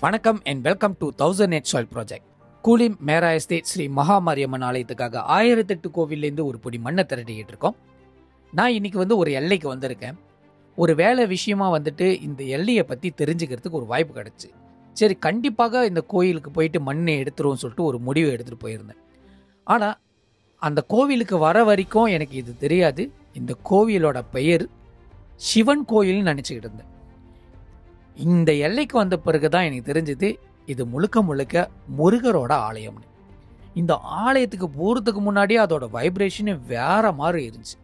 வணக்கம் and welcome to 1008 soil project. Kulim மேரா estate Sri Mahamariamman ஆலயத்துக்காக 1008 கோவிலேருந்து ஒரு பொடி மண்ணை திரட்டிக்கிட்டு இருக்கோம். நான் இன்னைக்கு ஒரு எல்லைக்கு வந்திருக்கேன். ஒரு வேலை விஷயமா இந்த எல்லையை பற்றி தெரிஞ்சுக்கிறதுக்கு ஒரு வாய்ப்பு கிடச்சி, சரி கண்டிப்பாக இந்த கோயிலுக்கு போயிட்டு மண்ணை எடுத்துருவோம்னு சொல்லிட்டு ஒரு முடிவை எடுத்துகிட்டு போயிருந்தேன். ஆனால் அந்த கோவிலுக்கு வர வரைக்கும் எனக்கு இது தெரியாது. இந்த கோவிலோட பெயர் சிவன் கோயில்னு நினச்சிக்கிட்டு இருந்தேன். இந்த எல்லைக்கு வந்த பிறகு தான் எனக்கு தெரிஞ்சது இது முழுக்க முழுக்க முருகரோட ஆலயம்னு. இந்த ஆலயத்துக்கு போகிறதுக்கு முன்னாடியே அதோட வைப்ரேஷனு வேற மாதிரி இருந்துச்சு.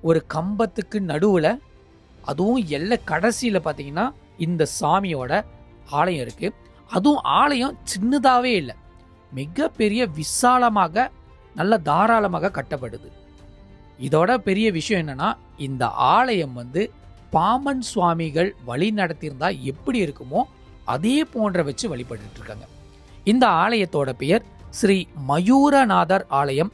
ஒரு கம்பத்துக்கு நடுவில், அதுவும் எல்லை கடைசியில் பார்த்தீங்கன்னா இந்த சாமியோட ஆலயம் இருக்குது. அதுவும் ஆலயம் சின்னதாகவே இல்லை, மிகப்பெரிய விசாலமாக நல்ல தாராளமாக கட்டப்படுது. இதோட பெரிய விஷயம் என்னன்னா, இந்த ஆலயம் பாம்பன் சுவாமிகள் வழி நடத்தியிருந்தா எப்படி இருக்குமோ அதே போன்ற வச்சு வழிபட்டு இருக்காங்க. இந்த ஆலயத்தோட பெயர் ஸ்ரீ மயூரநாதர் ஆலயம்,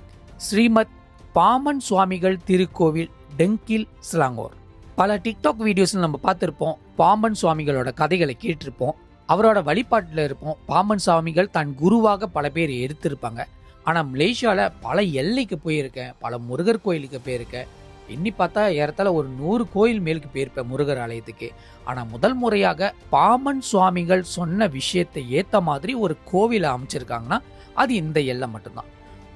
ஸ்ரீமத் பாம்பன் சுவாமிகள் திருக்கோவில், டெங்கில், சிலாங்கூர். பல டிக்டாக் வீடியோஸ்ல நம்ம பார்த்துருப்போம், பாம்பன் சுவாமிகளோட கதைகளை கேட்டிருப்போம், அவரோட வழிபாட்டில் இருப்போம். பாம்பன் சுவாமிகள் தன் குருவாக பல பேர் எடுத்திருப்பாங்க. ஆனால் மலேசியாவில் பல எல்லைக்கு போயிருக்கேன், பல முருகர் கோயிலுக்கு போயிருக்கேன். எண்ணி பார்த்தா ஏறத்தாழ ஒரு 100 கோயில் மேலுக்கு போயிருப்பேன் முருகர் ஆலயத்துக்கு. ஆனால் முதல் முறையாக பாம்பன் சுவாமிகள் சொன்ன விஷயத்தை ஏற்ற மாதிரி ஒரு கோவிலை அமைச்சிருக்காங்கன்னா அது இந்த எல்லை மட்டும்தான்.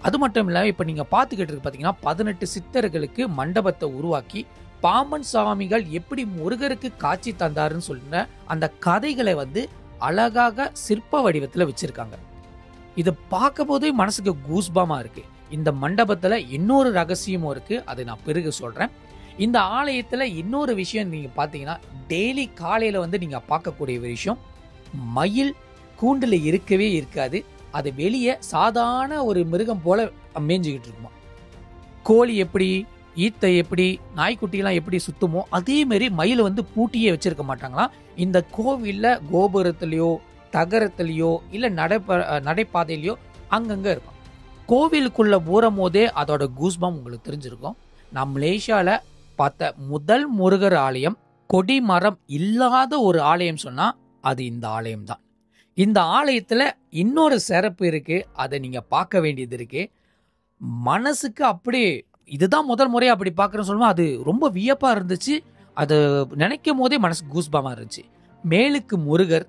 அது மட்டும் இல்லாமல் இப்போ நீங்கள் பார்த்துக்கிட்டு இருக்கு பார்த்தீங்கன்னா 18 சித்தர்களுக்கு மண்டபத்தை உருவாக்கி பாம்பன் சுவாமிகள் எப்படி முருகருக்கு காட்சி தந்தாருன்னு சொன்ன அந்த கதைகளை அழகாக சிற்ப வடிவத்தில் வச்சிருக்காங்க. இதை பார்க்கும் போதே மனசுக்கு கூஸ்பமா இருக்கு. இந்த மண்டபத்துல இன்னொரு ரகசியமும் இருக்கு, அதை நான் பிறகு சொல்றேன். இந்த ஆலயத்துல இன்னொரு விஷயம் நீங்க பாத்தீங்கன்னா, டெய்லி காலையில நீங்க பார்க்கக்கூடிய ஒரு விஷயம், மயில் கூண்டுல இருக்கவே இருக்காது. அது வெளியே சாதாரண ஒரு மிருகம் போல மேய்ஞ்சுக்கிட்டு இருக்குமா. கோழி எப்படி, ஈத்தை எப்படி, நாய்க்குட்டிலாம் எப்படி சுத்துமோ அதே மாதிரி மயில் பூட்டியே வச்சிருக்க மாட்டாங்களாம். இந்த கோவில்ல கோபுரத்திலேயோ தகரத்திலேயோ இல்ல நடைபாதையிலையோ அங்கங்க இருக்கும். கோவிலுக்குள்ள ஊறும் போதே அதோட கூஸ்பம் உங்களுக்கு தெரிஞ்சிருக்கும். நான் மலேசியால பார்த்த முதல் முருகர் ஆலயம், கொடிமரம் இல்லாத ஒரு ஆலயம் சொன்னா அது இந்த ஆலயம் தான். இந்த ஆலயத்துல இன்னொரு சிறப்பு இருக்கு, அதை நீங்க பார்க்க வேண்டியது இருக்கு. மனசுக்கு அப்படியே இதுதான் முதல் முறையா அப்படி பார்க்கறேன்னு சொல்லுவோம், அது ரொம்ப வியப்பா இருந்துச்சு. அது நினைக்கும் போதே மனசுக்கு கூஸ்பமா இருந்துச்சு. மேலுக்கு முருகர்,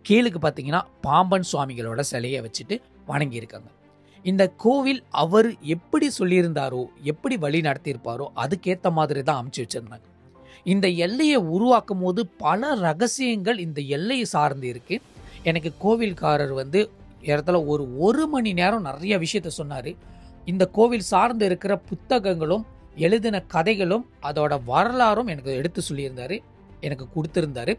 கீழுக்கு பார்த்தீங்கன்னா பாம்பன் சுவாமிகளோட சிலையை வச்சுட்டு வணங்கி இருக்காங்க. இந்த கோவில் அவர் எப்படி சொல்லியிருந்தாரோ, எப்படி வழி நடத்தியிருப்பாரோ அதுக்கேற்ற மாதிரி தான் அமைச்சு வச்சிருந்தாங்க. இந்த எல்லையை உருவாக்கும் போது பல ரகசியங்கள் இந்த எல்லையை சார்ந்து இருக்கு. எனக்கு கோவில்காரர் இடத்துல ஒரு மணி நேரம் நிறைய விஷயத்த சொன்னாரு. இந்த கோவில் சார்ந்து இருக்கிற புத்தகங்களும் எழுதின கதைகளும் அதோட வரலாறும் எனக்கு எடுத்து சொல்லியிருந்தாரு, எனக்கு கொடுத்திருந்தாரு.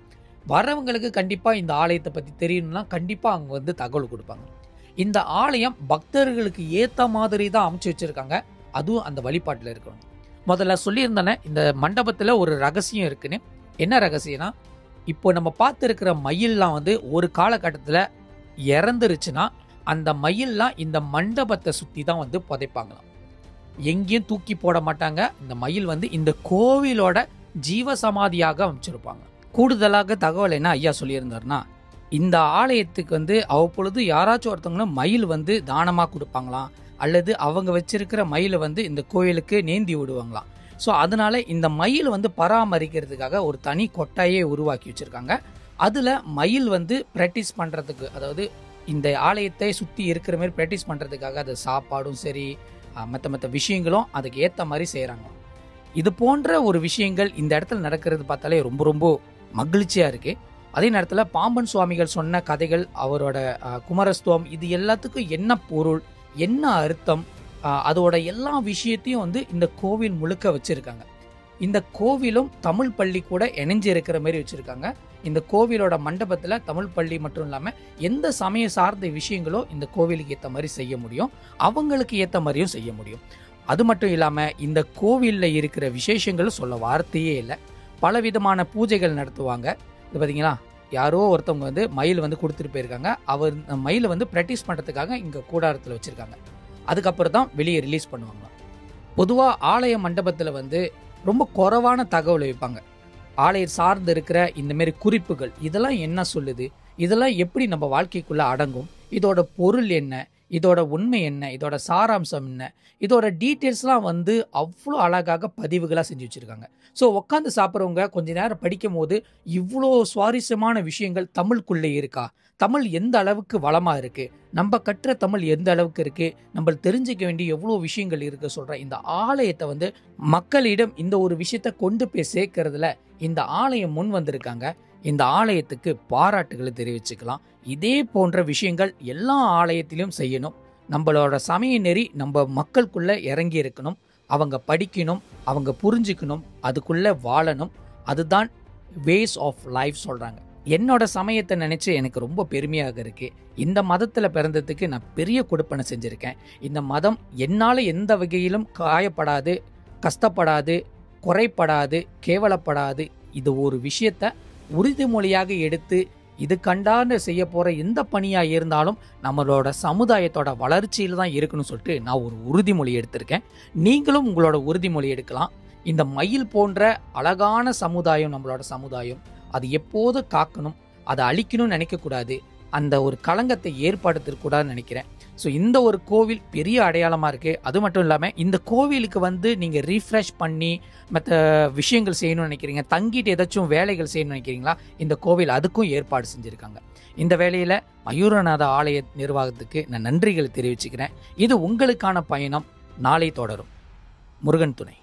வரவங்களுக்கு கண்டிப்பா இந்த ஆலயத்தை பத்தி தெரியணும்னா கண்டிப்பா அங்க தகவல் கொடுப்பாங்க. இந்த ஆலயம் பக்தர்களுக்கு ஏத்த மாதிரி தான் அமைச்சு வச்சிருக்காங்க, அதுவும் அந்த வழிபாட்டில் இருக்கணும். முதல்ல சொல்லியிருந்தேனே, இந்த மண்டபத்துல ஒரு ரகசியம் இருக்குன்னு. என்ன ரகசியம்னா, இப்போ நம்ம பார்த்து இருக்கிற மயில்லாம் ஒரு காலகட்டத்தில் இறந்துருச்சுன்னா அந்த மயில்லாம் இந்த மண்டபத்தை சுத்தி தான் புதைப்பாங்களாம். எங்கேயும் தூக்கி போட மாட்டாங்க. இந்த மயில் இந்த கோவிலோட ஜீவசமாதியாக அமைச்சிருப்பாங்க. கூடுதலாக தகவல் என்ன ஐயா சொல்லியிருந்தாருன்னா, இந்த ஆலயத்துக்கு அவ்வப்பொழுது யாராச்சும் ஒருத்தவங்களும் மயில் தானமாக கொடுப்பாங்களாம், அல்லது அவங்க வச்சிருக்கிற மயில் இந்த கோயிலுக்கு நேந்தி விடுவாங்களாம். ஸோ அதனால இந்த மயில் பராமரிக்கிறதுக்காக ஒரு தனி கொட்டாயே உருவாக்கி வச்சிருக்காங்க. அதில் மயில் ப்ராக்டிஸ் பண்ணுறதுக்கு, அதாவது இந்த ஆலயத்தை சுற்றி இருக்கிற மாதிரி ப்ராக்டிஸ் பண்ணுறதுக்காக அது சாப்பாடும் சரி மற்ற விஷயங்களும் அதுக்கு ஏற்ற மாதிரி செய்கிறாங்க. இது போன்ற ஒரு விஷயங்கள் இந்த இடத்துல நடக்கிறது பார்த்தாலே ரொம்ப ரொம்ப மகிழ்ச்சியாக இருக்குது. அதே நேரத்தில் பாம்பன் சுவாமிகள் சொன்ன கதைகள், அவரோட குமரஸ்துவம், இது எல்லாத்துக்கும் என்ன பொருள், என்ன அர்த்தம், அதோட எல்லா விஷயத்தையும் இந்த கோவில் முழுக்க வச்சுருக்காங்க. இந்த கோவிலும் தமிழ் பள்ளி கூட இணைஞ்சு இருக்கிற மாதிரி வச்சுருக்காங்க. இந்த கோவிலோட மண்டபத்தில் தமிழ் பள்ளி மட்டும் இல்லாமல் எந்த சமய சார்ந்த விஷயங்களோ இந்த கோவிலுக்கு ஏற்ற மாதிரி செய்ய முடியும், அவங்களுக்கு ஏற்ற மாதிரியும் செய்ய முடியும். அது மட்டும் இல்லாமல் இந்த கோவிலில் இருக்கிற விசேஷங்கள் சொல்ல வார்த்தையே இல்லை. பல விதமான பூஜைகள் நடத்துவாங்க. இது பார்த்தீங்களா, யாரோ ஒருத்தவங்க மயில் கொடுத்துட்டு போயிருக்காங்க. அவர் மயிலை ப்ராக்டிஸ் பண்ணுறதுக்காக இங்கே கூடாரத்தில் வச்சுருக்காங்க. அதுக்கப்புறம் தான் வெளியே ரிலீஸ் பண்ணுவாங்க. பொதுவாக ஆலய மண்டபத்தில் ரொம்ப குறைவான தகவல் வைப்பாங்க. ஆலயம் சார்ந்து இருக்கிற இந்த மாதிரி குறிப்புகள் இதெல்லாம் என்ன சொல்லுது, இதெல்லாம் எப்படி நம்ம வாழ்க்கைக்குள்ள அடங்கும், இதோட பொருள் என்ன, இதோட உண்மை என்ன, இதோட சாராம்சம் என்ன, இதோட டீட்டெயில்ஸ்லாம் வந்து அவ்வளோ அழகாக பதிவுகளாக செஞ்சு வச்சுருக்காங்க. ஸோ உட்காந்து சாப்பிட்றவங்க கொஞ்ச நேரம் படிக்கும் போது இவ்வளோ சுவாரஸ்யமான விஷயங்கள் தமிழுக்குள்ளே இருக்கா, தமிழ் எந்த அளவுக்கு வளமாக இருக்குது, நம்ம கற்ற தமிழ் எந்த அளவுக்கு இருக்குது, நம்ம தெரிஞ்சிக்க வேண்டிய எவ்வளோ விஷயங்கள் இருக்குது சொல்கிற இந்த ஆலயத்தை வந்து மக்களிடம் இந்த ஒரு விஷயத்தை கொண்டு போய் சேர்க்கறதுல இந்த ஆலயம் முன் வந்திருக்காங்க. இந்த ஆலயத்துக்கு பாராட்டுகளை தெரிவிச்சுக்கலாம். இதே போன்ற விஷயங்கள் எல்லா ஆலயத்திலும் செய்யணும். நம்மளோட சமய நெறி நம்ம மக்களுக்குள்ள இறங்கி இருக்கணும். அவங்க படிக்கணும், அவங்க புரிஞ்சுக்கணும், அதுக்குள்ள வாழணும். அதுதான் வேஸ் ஆஃப் லைஃப் சொல்றாங்க. என்னோட சமயத்தை நினைச்சு எனக்கு ரொம்ப பெருமையாக இருக்கு. இந்த மதத்துல பிறந்ததுக்கு நான் பெரிய கொடுப்பனை செஞ்சிருக்கேன். இந்த மதம் என்னால எந்த வகையிலும் காயப்படாது, கஷ்டப்படாது, குறைப்படாது, கேவலப்படாது. இது ஒரு விஷயத்த உறுதிமொழியாக எடுத்து இது கண்டாண்டு செய்ய போற எந்த பணியா இருந்தாலும் நம்மளோட சமுதாயத்தோட வளர்ச்சியில் தான் இருக்குன்னு சொல்லிட்டு நான் ஒரு உறுதிமொழி எடுத்திருக்கேன். நீங்களும் உங்களோட உறுதிமொழி எடுக்கலாம். இந்த மயில் போன்ற அழகான சமுதாயம் நம்மளோட சமுதாயம், அது எப்போது காக்கணும், அதை அழிக்கணும்னு நினைக்கக்கூடாது, அந்த ஒரு களங்கத்தை ஏற்படுத்தக்கூடாதுன்னு நினைக்கிறேன். ஸோ இந்த ஒரு கோவில் பெரிய அடையாளமாக இருக்குது. அது மட்டும் இல்லாமல் இந்த கோவிலுக்கு வந்து நீங்கள் ரீஃப்ரெஷ் பண்ணி மற்ற விஷயங்கள் செய்யணும்னு நினைக்கிறீங்க, தங்கிட்டு ஏதாச்சும் வேலைகள் செய்யணும்னு நினைக்கிறீங்களா, இந்த கோவில் அதுக்கும் ஏற்பாடு செஞ்சுருக்காங்க. இந்த வேலையில் மயூரநாத ஆலய நிர்வாகத்துக்கு நான் நன்றிகளை தெரிவிச்சுக்கிறேன். இது உங்களுக்கான பயணம் நாளை தொடரும். முருகன் துணை.